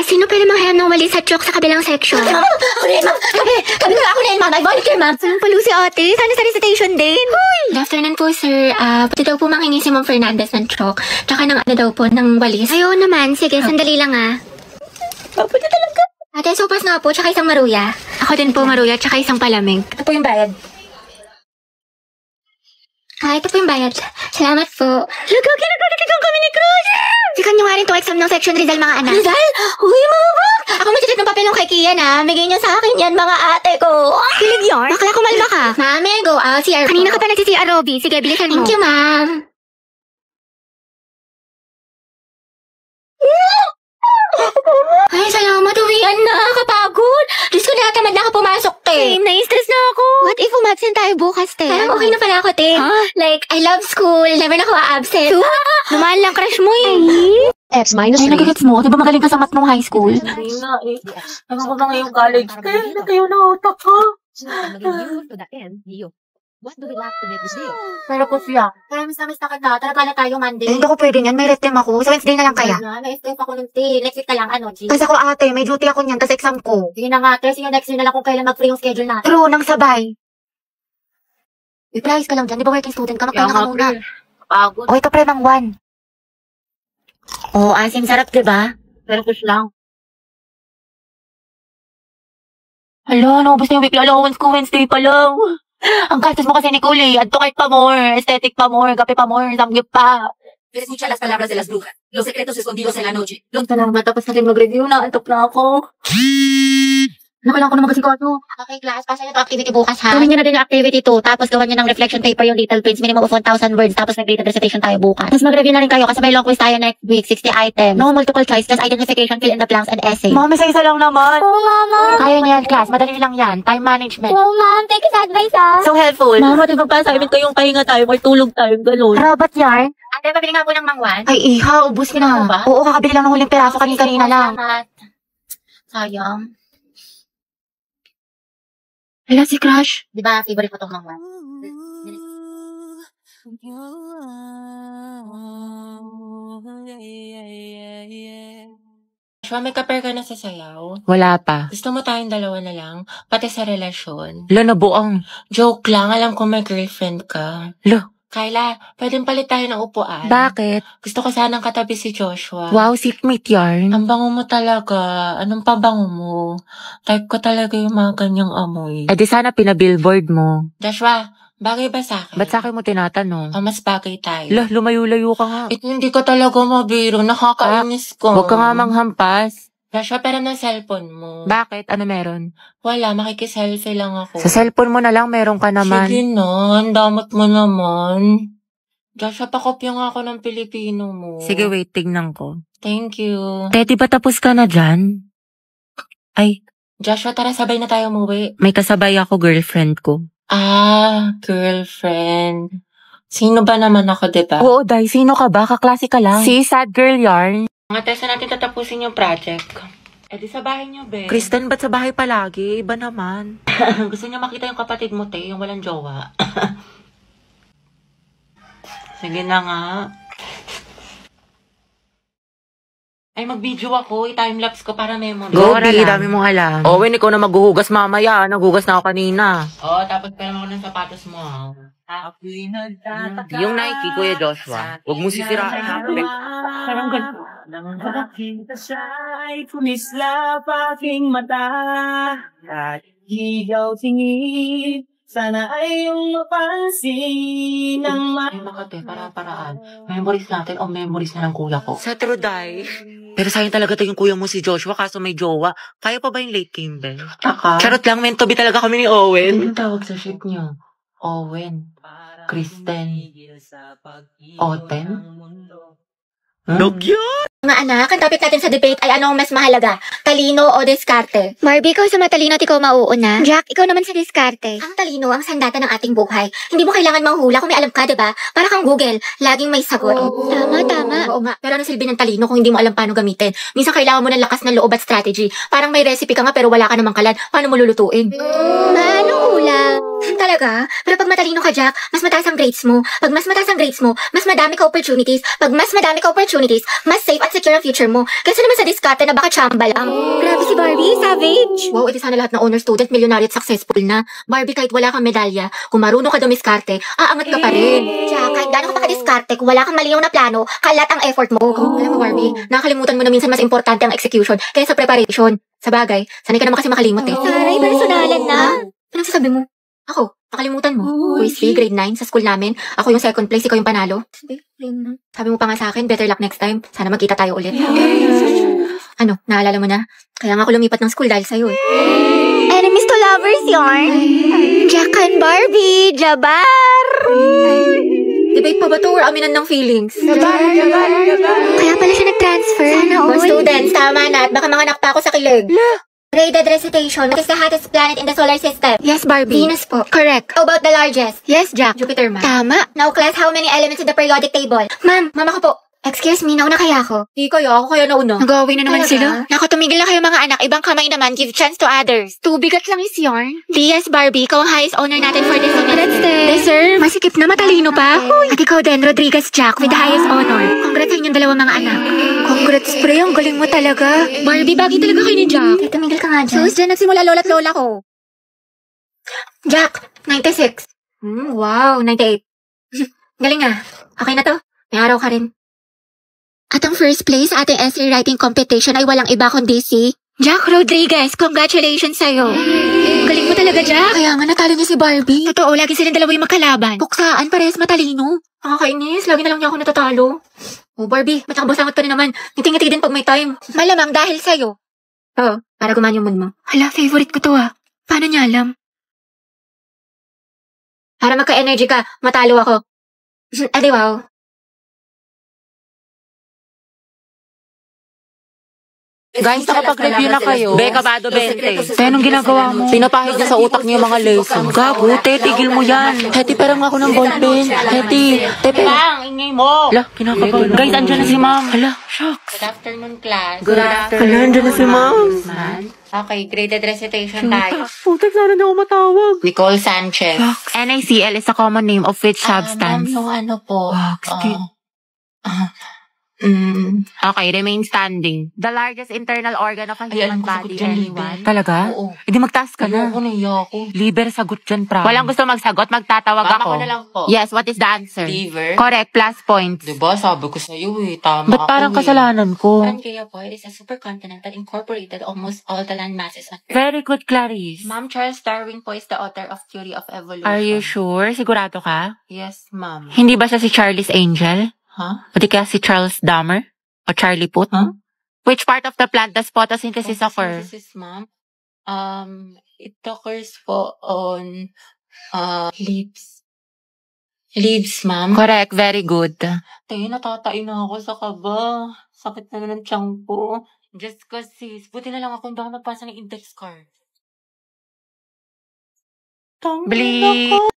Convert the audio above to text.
Sino pa namang hayam ng walis at chok sa kabilang section? Ma'am, ako na yun, ma'am. Kami na ako na yun, ma'am. I volunteer, ma'am. Anong palo si ate? Sana sa recitation din. Hoy! Good afternoon po, sir. Pati daw po manghingi si Ma'am Fernandez ng chok. Tsaka ng ano daw po, ng walis. Ayaw naman. Sige, sandali lang Pwede talaga. Ate, sopas nga po, tsaka isang maruya. Ako din po maruya, tsaka isang palamig. Ito po yung bayad. Ito po yung bayad. Salamat po. Nagkakilagkakikang kami ni Crush! Sikan nyo nga rin to exam ng section Rizal, mga anak. Rizal? Uy, mama! Ako magsisit ng papel ng kay Kian, ha? Bigay niyo sa akin yan, mga ate ko. Kilig yarn? Bakla, kumalma ka. Mami, go out. CR Kanina ka pa nagsisi-CR, Robby. Sige, bilisan mo. Thank you, ma'am. Ay, salamat. Uwian na, kapagod. Diyos ko, nakatamad na ako pumasok, te. Same, na-stress na ako. What if umabsent tayo bukas, te? Parang okay na pala ako, te. Huh? Like, I love school. Never na ako a-absent. Lumaan lang crush mo eh. X minus Ay, 3. nagigets mo. Di ba magaling ka sa math nung high school? Hindi na, eh. Ewan ko ba ngayong college? Kaya na kayo na utak ko. To the end, you. What do we lack to make this deal? Pero ko siya. Kaya miss na kita. Talaga na tayo Monday. Hindi ko pwede niyan. May red team ako. Sa Wednesday na lang kaya. Na-stress ako ng tea. Next week na lang, ano, G? Kasi ako ate, may duty ako niyan. Tas exam ko. Sige na nga, Tess. Yung next year na lang kung kailan mag-free yung schedule natin. True, nang sabay. I-price ka lang dyan. Di ba working student ka? Magpahinga ka muna. Pagod. O, ito pre ng 1. Oh, asim sarap, di ba? Pero push lang. Hala, naubos na yung weekly allowance ko. Wednesday pa lang. Ang gastos mo kasi, Nicole, eh. Add to cart pa more. Aesthetic pa more. Gape pa more. Samgyup pa. Pero escucha las palabras de las brujas, los secretos escondidos en la noche. Salamat, tapos natin mag-review na. Antok na ako. Nakalang ko na mag-asikaso. Okay, class. Pasa nyo ito activity bukas, ha? Gawin nyo na din yung activity 2. Tapos gawan nyo ng reflection paper yung little prints. Minimum of 1,000 words. Tapos nag-graded recitation tayo bukas. Tapos mag-review na rin kayo kasi may long quiz tayo next week. 60 items. No multiple choice. Just identification, fill in the blanks, and essay. Mami, sa isa lang naman. Oo, mama. Kaya niya yan, class. Madali lang yan. Time management. Oo, ma'am. Thank you sa advice, ha? So helpful. Mama, di ba pa sa amin kayong pahinga tayo, magtulog tayo, gano'n. Rabat yarn? Ate, pabili nga po ng mangwan. Ay, iha. Ubus ka na. Ano ba? Oo, kakabili lang ng huling peraso kanina lang. Salamat. Sayang. Hala, si Crush. Di ba, favorite ko itong mangwan? Shwa, may kapare ka na sa sayaw? Wala pa. Gusto mo tayong dalawa na lang? Pati sa relasyon? Lo, nabuang. Joke lang, alam ko may girlfriend ka. Lo, Kyla, pwedeng palit tayo ng upuan. bakit? Gusto ko sanang katabi si Joshua. Wow, seatmate yarn. Ang bango mo talaga. Anong pabango mo? Type ko talaga yung mga ganyang amoy. Eh di sana pinabillboard mo. Joshua, bagay ba sa akin? Ba't sa akin mo tinatanong? Mas bagay tayo. Lo, lumayo-layo ka nga. Hindi ko talaga mabiro. Nakakainis ko. Huwag ka nga manghampas. Joshua, pero ng cellphone mo. Bakit? Ano meron? Wala, makikiselfie lang ako. Sa cellphone mo na lang, meron ka naman. Sige na, ang damot mo naman. Joshua, pakopya nga ako ng Pilipino mo. Sige, wait, tignan ko. Thank you. Teti, ba tapos ka na dyan? Ay, Joshua, tara sabay na tayo umuwi. may kasabay ako, girlfriend ko. Girlfriend. Sino ba naman ako, diba? Oo, Day, sino ka ba? Kaklase ka lang. Si sad girl yarn. Mga tesa natin tatapusin yung project. Eh di sa bahay niyo, be. Kristen, ba't sa bahay palagi? Iba naman. Gusto niyo makita yung kapatid mo, te, yung walang jowa. Sige na nga. Ay, mag-video ako. I-timelapse ko para memory. Go, Di, dami mong alam. Owen, ikaw na maghuhugas mamaya. Naghugas na ako kanina. Tapos pera mo ng sapatos mo, ha? Ako'y nagtataka. Yung Nike, Kuya Joshua. Huwag mo sisirain. Parang ganito. Nang makita siya ay kumislap aking mata. At higaw tingin. Sana ay yung mapansin ng Ay, makate, paraan. Memories natin o memories na ng kuya ko. Sa true, Day. Pero sayang talaga to yung kuya mo si Joshua kaso may jowa. Kaya pa ba yung late Kimber? Taka. Charot lang, meant to be talaga kami ni Owen. Anong tawag sa ship niyo? Owen. Kristen. Oten? Look yun! Mga anak, ang topic natin sa debate ay anong mas mahalaga? Talino o diskarte? Barbie, ikaw sa matalino at ikaw mauuna. Jack, ikaw naman sa diskarte. Ang talino ang sandata ng ating buhay. Hindi mo kailangan manghula kung may alam ka, diba? Para kang Google, laging may sagot. Tama. Oo nga, pero ano silbi ng talino kung hindi mo alam paano gamitin? Minsan kailangan mo ng lakas ng loob at strategy. Parang may recipe ka nga pero wala ka namang kalan. Paano mo lulutuin? Anong ulam? Talaga? Pero pag matalino ka, Jack, mas mataas ang grades mo. Pag mas mataas ang grades mo, mas madami ka opportunities. Pag mas madami ka opportunities, mas safe at secure ang future mo. Kaysa naman sa diskarte na baka chamba lang. Grabe si Barbie, savage. Wow, edi sana lahat ng honor student, millionaire at successful na. Barbie, kahit wala kang medalya, kung marunong ka dumiskarte, aangat ka pa rin. Jack, kahit gano'n ka pa ka-diskarte, kung wala kang malinaw na plano, kalat ang effort mo. Alam mo, Barbie, nakakalimutan mo na minsan mas importante ang execution kaysa preparation. Sa bagay, sanay ka naman kasi makalimot eh. Taray, personalan na. Anong sasabi mo? Ako, nakalimutan mo. Quiz fee, grade 9 sa school namin. Ako yung second place, ikaw yung panalo. Sabi mo pa nga sa akin, better luck next time. Sana magkita tayo ulit. Ano, naalala mo na? Kaya nga ako lumipat ng school dahil sa'yo eh. Enemies to lovers yarn. Jack and Barbie, Jabar. Debate pa ba to or aminan ng feelings? Kaya pala siya nag-transfer. Sana More students, tama na at baka manganak pa ako sa kilig. Graded recitation. What is the hottest planet in the solar system? Yes, Barbie. Venus po. Correct. How about the largest? Yes, Jack. Jupiter, ma'am. Tama. Now, class, how many elements in the periodic table? Ma'am, mama ko po. Excuse me, nauna kaya ako? Di kaya, ako kaya nauna. Nag-away na naman Talaga? sila. Naku, tumigil na kayo mga anak. Ibang kamay naman. Give chance to others. Tubigat lang is yarn. Yes, Barbie. Ikaw ang highest honor natin for this semester. Deserve. Masikip na matalino pa. At ikaw din, Rodriguez Jack, with the highest honor. Congrats sa inyong dalawa mga anak. Congrats, pre. Ang galing mo talaga. Barbie, bagay talaga kayo ni Jack. Tumigil ka nga dyan. Sus, dyan nagsimula lola't lola ko. Jack, 96. Wow, 98. Galing ah. Okay na to. May araw ka rin. At ang first place sa ating essay writing competition ay walang iba kundi si Jack Rodriguez. Congratulations sa'yo. Galing mo talaga, Jack. Kaya nga natalo niya si Barbie. Totoo, lagi silang dalawa yung magkalaban. Puksaan, parehas matalino. Nakakainis. Lagi na lang niya ako natatalo. Oh, Barbie, ba't nakabasangot ka na naman? Ngiti-ngiti din pag may time. Malamang dahil sa'yo. Oo, para gumaan yung mood mo. Hala, favorite ko to ah. Paano niya alam? Para magka-energy ka, matalo ako. Edi wow. Guys, nakapag-review na kayo. Be, kabado 20. Te, anong ginagawa mo? Pinapahid niya sa utak niyo yung mga lesson. Gago, te, tigil mo yan. Heti, parang ako ng ballpen. Heti, te, Bang, ingay mo! Hala, kinakabahan. Guys, andyan na si ma'am. Hala, shucks. Good afternoon, class. Good afternoon. Hala, andyan na si ma'am. Okay, graded recitation tayo. Putek, sana na ako matawag. Nicole Sanchez. NaCl is a common name of which substance? Ma'am, yung ano po. Okay, remain standing. The largest internal organ of a human body, anyone? Talaga? Oo. Hindi magtaas ka na. naiya ako. Liber, sagot dyan, promise. Walang gusto magsagot, magtatawag Mama ako. ko na lang po. Yes, what is the answer? Liver. Correct, plus points. Diba, sabi ko sa'yo eh. Tama Ba't parang kasalanan ko? Kaya po, it is a supercontinent that incorporated almost all the land masses on Earth. Very good, Clarice. Ma'am, Charles Darwin po is the author of Theory of Evolution. Are you sure? Sigurado ka? Yes, ma'am. Hindi ba siya si Charlie's Angel? Huh? O di kaya si Charles Dahmer? O Charlie Puth? Huh? Which part of the plant does photosynthesis occur? Photosynthesis, ma'am. It occurs po on leaves. Leaves, ma'am. Correct, very good. Tayo, natatain na ako sa kaba. Sakit na ng tiyan ko. Just kasi, buti na lang ako hindi ako napasa ng index card. Bleep.